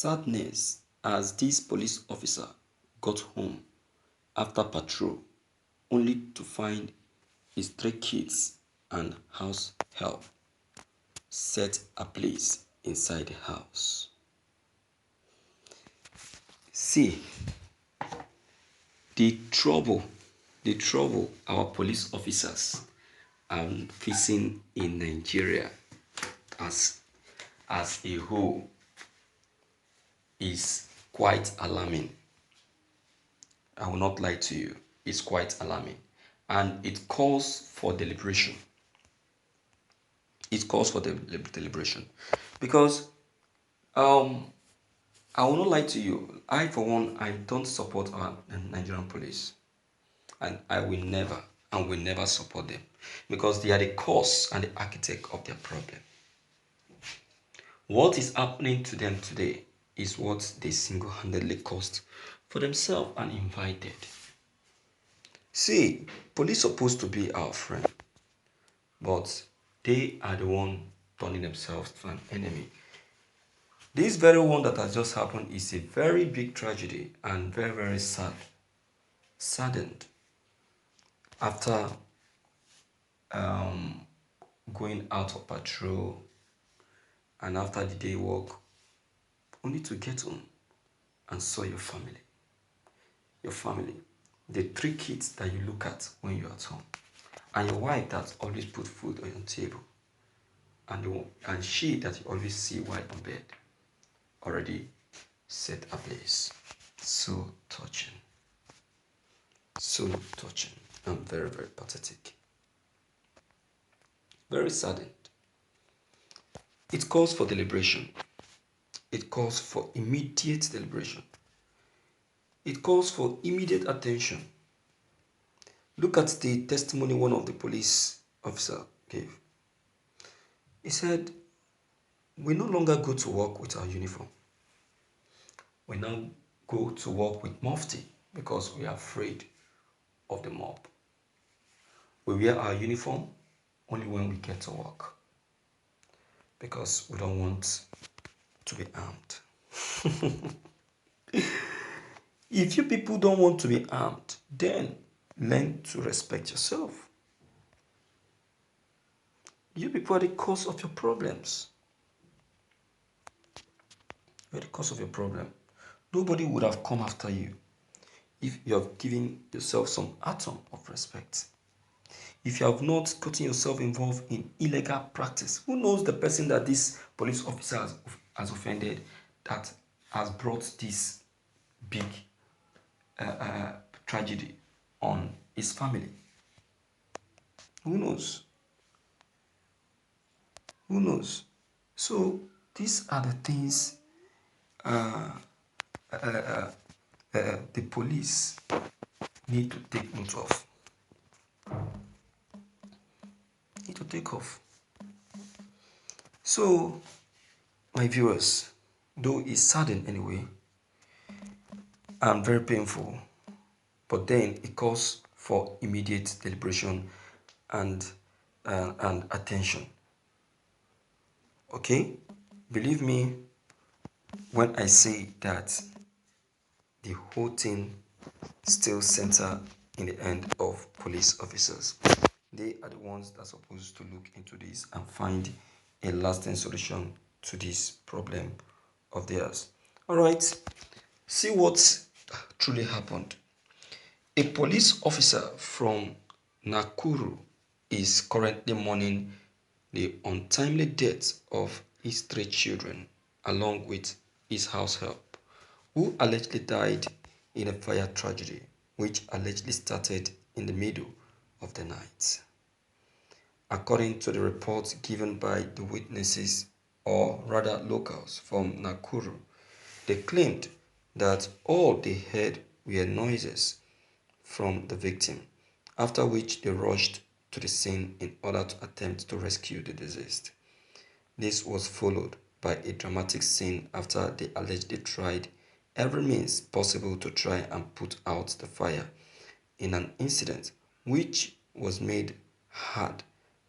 Sadness as this police officer got home after patrol only to find his three kids and house help set ablaze inside the house. See, the trouble our police officers are facing in Nigeria as a whole is quite alarming. I will not lie to you, it's quite alarming. And it calls for deliberation. It calls for deliberation. Because I will not lie to you. I, for one, I don't support our Nigerian police. And I will never support them. Because they are the cause and the architect of their problem. What is happening to them today is what they single-handedly caused for themselves and invited. See, police are supposed to be our friend, but they are the one turning themselves to an enemy. This very one that has just happened is a very big tragedy and very, very saddened after going out of patrol and after the day work, only to get home and saw your family. Your family, the three kids that you look at when you're at home, and your wife that always put food on your table, and she that you always see while on bed, already set ablaze. So touching. So touching and very, very pathetic. Very saddened. It calls for deliberation. It calls for immediate deliberation. It calls for immediate attention. Look at the testimony one of the police officer gave. He said, we no longer go to work with our uniform. We now go to work with mufti because we are afraid of the mob. We wear our uniform only when we get to work because we don't want to be armed. If you people don't want to be armed, then learn to respect yourself. You people are the cause of your problems. You're the cause of your problem. Nobody would have come after you if you have given yourself some atom of respect. If you have not gotten yourself involved in illegal practice, who knows the person that this police officer has offended that has brought this big tragedy on his family? Who knows? Who knows? So these are the things the police need to take note of. Need to take off. So, my viewers, though it's saddening anyway, and very painful, but then it calls for immediate deliberation and attention. Okay? Believe me when I say that the whole thing still center in the end of police officers. They are the ones that are supposed to look into this and find a lasting solution to this problem of theirs. All right, see what truly happened. A police officer from Nakuru is currently mourning the untimely death of his three children, along with his house help, who allegedly died in a fire tragedy, which allegedly started in the middle of the night. According to the reports given by the witnesses, or rather locals from Nakuru, they claimed that all they heard were noises from the victim, after which they rushed to the scene in order to attempt to rescue the deceased. This was followed by a dramatic scene after they allegedly tried every means possible to try and put out the fire in an incident which was made hard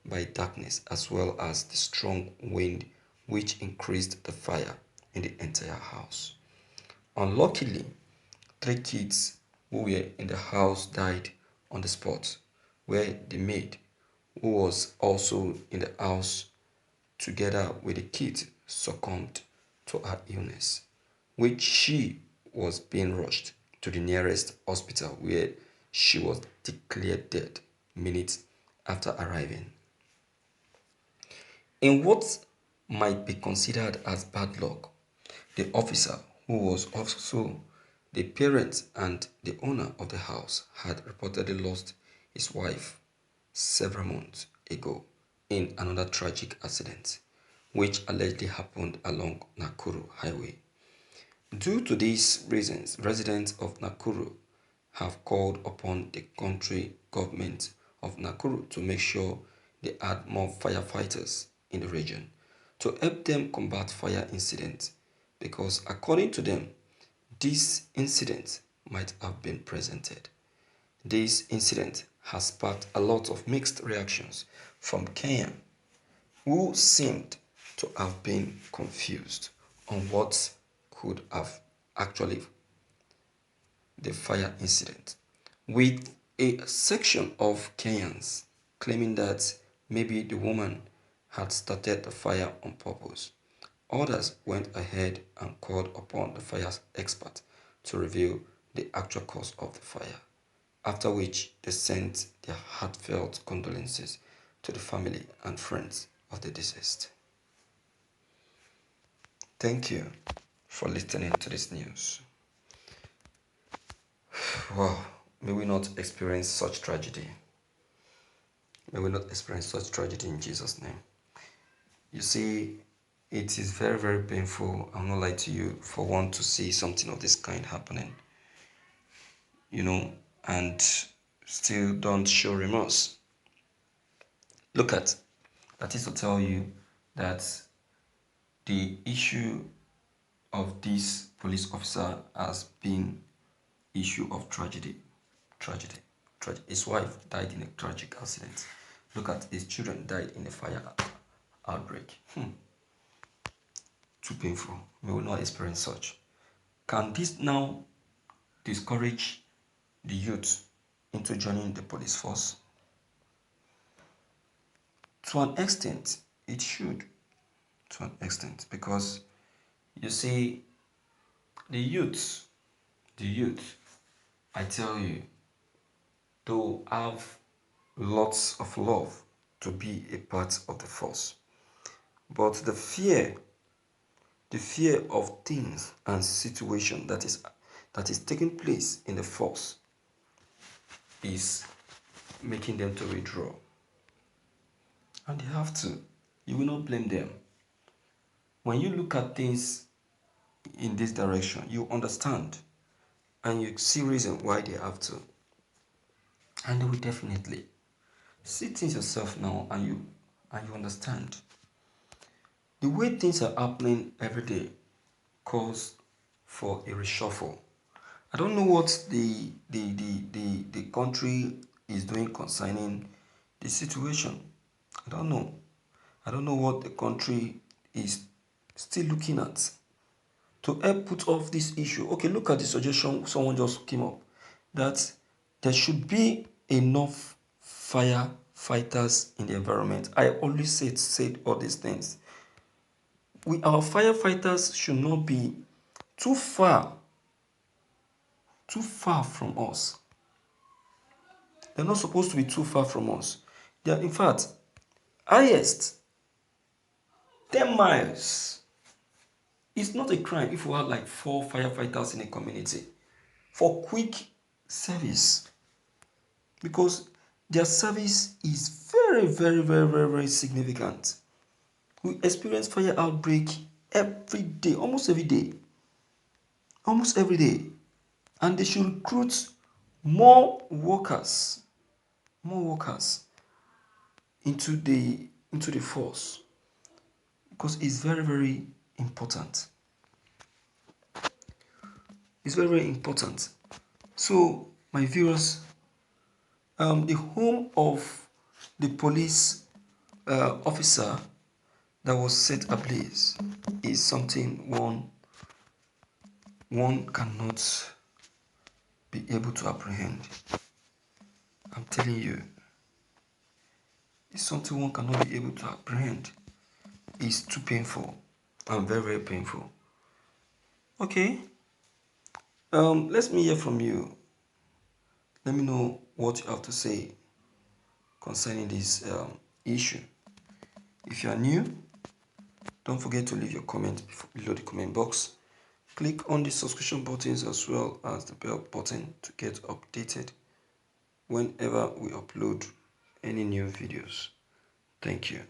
by darkness as well as the strong wind which increased the fire in the entire house. Unluckily, 3 kids who were in the house died on the spot, where the maid, who was also in the house together with the kids, succumbed to her illness, which she was being rushed to the nearest hospital where she was declared dead minutes after arriving. In what might be considered as bad luck, the officer, who was also the parent and the owner of the house, had reportedly lost his wife several months ago in another tragic accident, which allegedly happened along Nakuru Highway. Due to these reasons, residents of Nakuru have called upon the country government of Nakuru to make sure they add more firefighters in the region to help them combat fire incidents, because according to them, this incident might have been presented. This incident has sparked a lot of mixed reactions from Kenya, who seemed to have been confused on what could have actually the fire incident, with a section of Kenyans claiming that maybe the woman had started the fire on purpose. Others went ahead and called upon the fire expert to reveal the actual cause of the fire, after which they sent their heartfelt condolences to the family and friends of the deceased. Thank you for listening to this news. Wow, may we not experience such tragedy. May we not experience such tragedy in Jesus' name. You see, it is very, very painful, I'm not lying to you, for one to see something of this kind happening, and still don't show remorse. Look at, that is to tell you that the issue of this police officer has been issue of tragedy. His wife died in a tragic accident. Look at, his children died in a fire outbreak. Too painful. We will not experience such. Can this now discourage the youth into joining the police force? To an extent, it should. To an extent, because you see, the youth, I tell you, to have lots of love to be a part of the force. But the fear of things and situation that is taking place in the force is making them to withdraw. And they have to. You will not blame them. When you look at things in this direction, you understand and you see reason why they have to. And they will definitely see things yourself now, and you understand. The way things are happening every day calls for a reshuffle. I don't know what the country is doing concerning the situation. I don't know. I don't know what the country is still looking at to help put off this issue. Okay, look at the suggestion someone just came up, that there should be enough firefighters in the environment. I always said all these things. Our firefighters should not be too far from us. They're not supposed to be too far from us. They are, in fact, highest 10 miles. It's not a crime if we have like 4 firefighters in a community for quick service, because their service is very, very, very, very, very significant. We experience fire outbreak every day, almost every day. And they should recruit more workers into the force, because it's very, very important. It's very, very important. So, my viewers, the home of the police officer that was set ablaze is something one cannot be able to apprehend. I'm telling you, it's something one cannot be able to apprehend. It's too painful and very, very painful. Okay, let me hear from you. Let me know what you have to say concerning this issue. If you are new, don't forget to leave your comment below the comment box. Click on the subscription buttons as well as the bell button to get updated whenever we upload any new videos. Thank you.